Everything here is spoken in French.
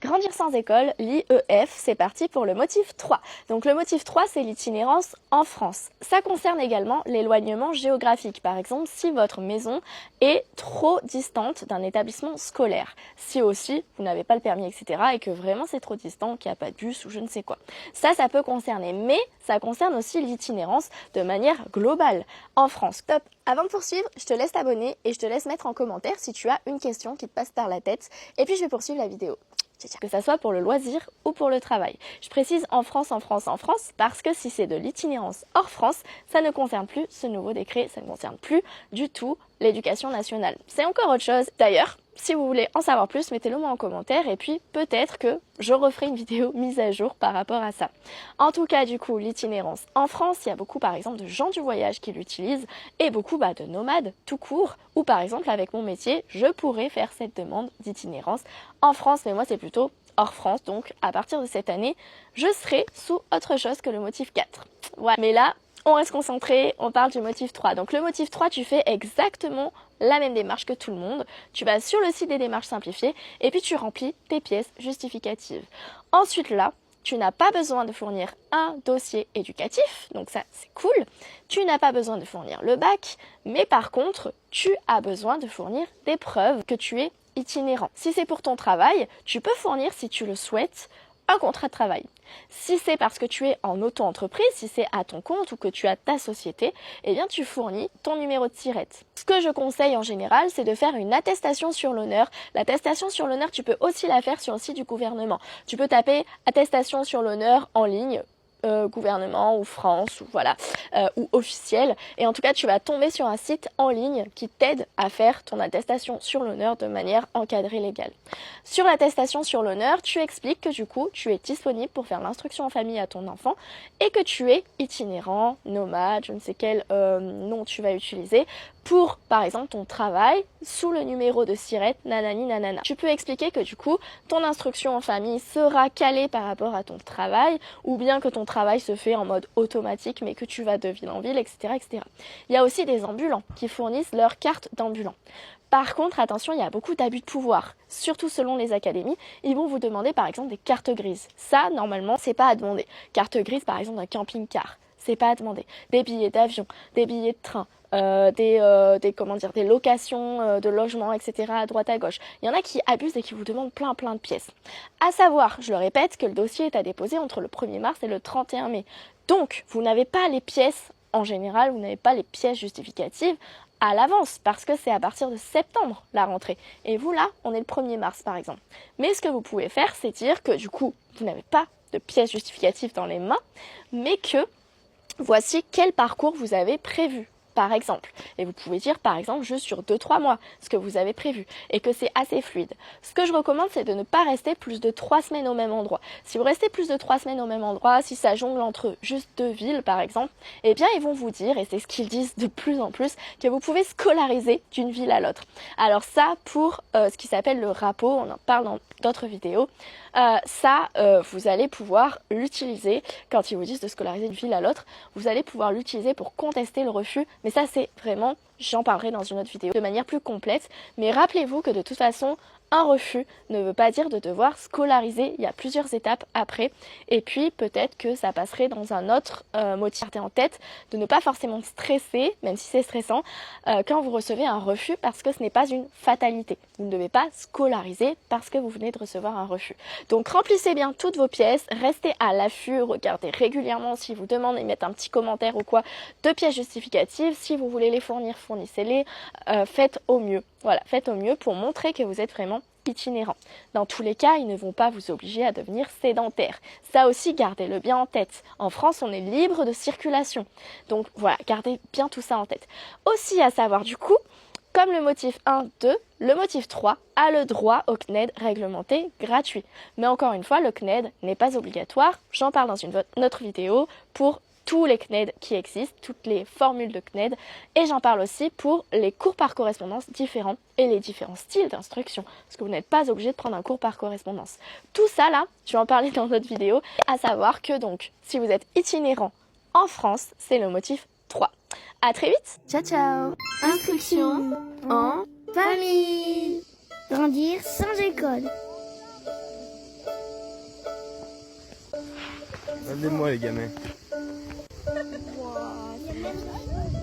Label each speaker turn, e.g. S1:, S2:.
S1: Grandir sans école, l'IEF, c'est parti pour le motif 3. Donc le motif 3, c'est l'itinérance en France. Ça concerne également l'éloignement géographique. Par exemple, si votre maison est trop distante d'un établissement scolaire. Si aussi, vous n'avez pas le permis, etc. et que vraiment c'est trop distant, qu'il n'y a pas de bus ou je ne sais quoi. Ça peut concerner. Mais ça concerne aussi l'itinérance de manière globale en France. Top. Avant de poursuivre, je te laisse t'abonner et je te laisse mettre en commentaire si tu as une question qui te passe par la tête. Et puis je vais poursuivre la vidéo. Que ça soit pour le loisir ou pour le travail. Je précise en France, parce que si c'est de l'itinérance hors France, ça ne concerne plus ce nouveau décret, ça ne concerne plus du tout l'éducation nationale. C'est encore autre chose. D'ailleurs, si vous voulez en savoir plus, mettez-le moi en commentaire et puis peut-être que je referai une vidéo mise à jour par rapport à ça. En tout cas, du coup, l'itinérance en France, il y a beaucoup par exemple de gens du voyage qui l'utilisent et beaucoup de nomades tout court, ou par exemple avec mon métier, je pourrais faire cette demande d'itinérance en France, mais moi c'est plutôt hors France, donc à partir de cette année, je serai sous autre chose que le motif 4. Voilà. Mais là, on reste concentré, on parle du motif 3. Donc le motif 3, tu fais exactement la même démarche que tout le monde. Tu vas sur le site des démarches simplifiées et puis tu remplis tes pièces justificatives. Ensuite là, tu n'as pas besoin de fournir un dossier éducatif, donc ça c'est cool. Tu n'as pas besoin de fournir le bac, mais par contre, tu as besoin de fournir des preuves que tu es itinérant. Si c'est pour ton travail, tu peux fournir, si tu le souhaites, un contrat de travail. Si c'est parce que tu es en auto-entreprise, si c'est à ton compte ou que tu as ta société, eh bien tu fournis ton numéro de SIRET. Ce que je conseille en général, c'est de faire une attestation sur l'honneur. L'attestation sur l'honneur, tu peux aussi la faire sur le site du gouvernement. Tu peux taper attestation sur l'honneur en ligne, gouvernement ou France ou voilà ou officiel, et en tout cas tu vas tomber sur un site en ligne qui t'aide à faire ton attestation sur l'honneur de manière encadrée légale. Sur l'attestation sur l'honneur, tu expliques que du coup tu es disponible pour faire l'instruction en famille à ton enfant et que tu es itinérant, nomade, je ne sais quel nom tu vas utiliser pour par exemple ton travail sous le numéro de SIRET nanani nanana. Tu peux expliquer que du coup ton instruction en famille sera calée par rapport à ton travail, ou bien que ton travail se fait en mode automatique mais que tu vas de ville en ville, etc. etc. Il y a aussi des ambulants qui fournissent leur carte d'ambulant. Par contre, attention, il y a beaucoup d'abus de pouvoir, surtout selon les académies. Ils vont vous demander par exemple des cartes grises. Ça, normalement, c'est pas à demander. Carte grise par exemple d'un camping-car, c'est pas à demander. Des billets d'avion, des billets de train, des locations de logements, etc. à droite à gauche. Il y en a qui abusent et qui vous demandent plein de pièces. À savoir, je le répète, que le dossier est à déposer entre le 1er mars et le 31 mai. Donc, vous n'avez pas les pièces, en général, vous n'avez pas les pièces justificatives à l'avance, parce que c'est à partir de septembre la rentrée. Et vous là, on est le 1er mars par exemple. Mais ce que vous pouvez faire, c'est dire que du coup, vous n'avez pas de pièces justificatives dans les mains, mais que voici quel parcours vous avez prévu. Par exemple, et vous pouvez dire par exemple juste sur 2-3 mois ce que vous avez prévu et que c'est assez fluide. Ce que je recommande, c'est de ne pas rester plus de 3 semaines au même endroit. Si vous restez plus de 3 semaines au même endroit, si ça jongle entre juste 2 villes par exemple, eh bien ils vont vous dire, et c'est ce qu'ils disent de plus en plus, que vous pouvez scolariser d'une ville à l'autre. Alors ça, pour ce qui s'appelle le RAPO, on en parle dans d'autres vidéos, vous allez pouvoir l'utiliser quand ils vous disent de scolariser d'une ville à l'autre, vous allez pouvoir l'utiliser pour contester le refus. Mais ça, c'est vraiment, j'en parlerai dans une autre vidéo de manière plus complète. Mais rappelez-vous que de toute façon, un refus ne veut pas dire de devoir scolariser. Il y a plusieurs étapes après. Et puis, peut-être que ça passerait dans un autre motif. Gardez en tête de ne pas forcément stresser, même si c'est stressant, quand vous recevez un refus, parce que ce n'est pas une fatalité. Vous ne devez pas scolariser parce que vous venez de recevoir un refus. Donc, remplissez bien toutes vos pièces. Restez à l'affût. Regardez régulièrement si vous demandent et mettez un petit commentaire ou quoi de pièces justificatives. Si vous voulez les fournir, fournissez-les. Faites au mieux. Voilà, faites au mieux pour montrer que vous êtes vraiment itinérant. Dans tous les cas, ils ne vont pas vous obliger à devenir sédentaire. Ça aussi, gardez-le bien en tête. En France, on est libre de circulation. Donc voilà, gardez bien tout ça en tête. Aussi à savoir du coup, comme le motif 1, 2, le motif 3 a le droit au CNED réglementé gratuit. Mais encore une fois, le CNED n'est pas obligatoire. J'en parle dans une autre vidéo pour tous les CNED qui existent, toutes les formules de CNED, et j'en parle aussi pour les cours par correspondance différents et les différents styles d'instruction, parce que vous n'êtes pas obligé de prendre un cours par correspondance. Tout ça là, je vais en parler dans notre vidéo, à savoir que donc, si vous êtes itinérant en France, c'est le motif 3. À très vite.
S2: Ciao ciao. Instruction en famille. Grandir sans école.
S3: Regardez-moi les gamins.
S1: Wow,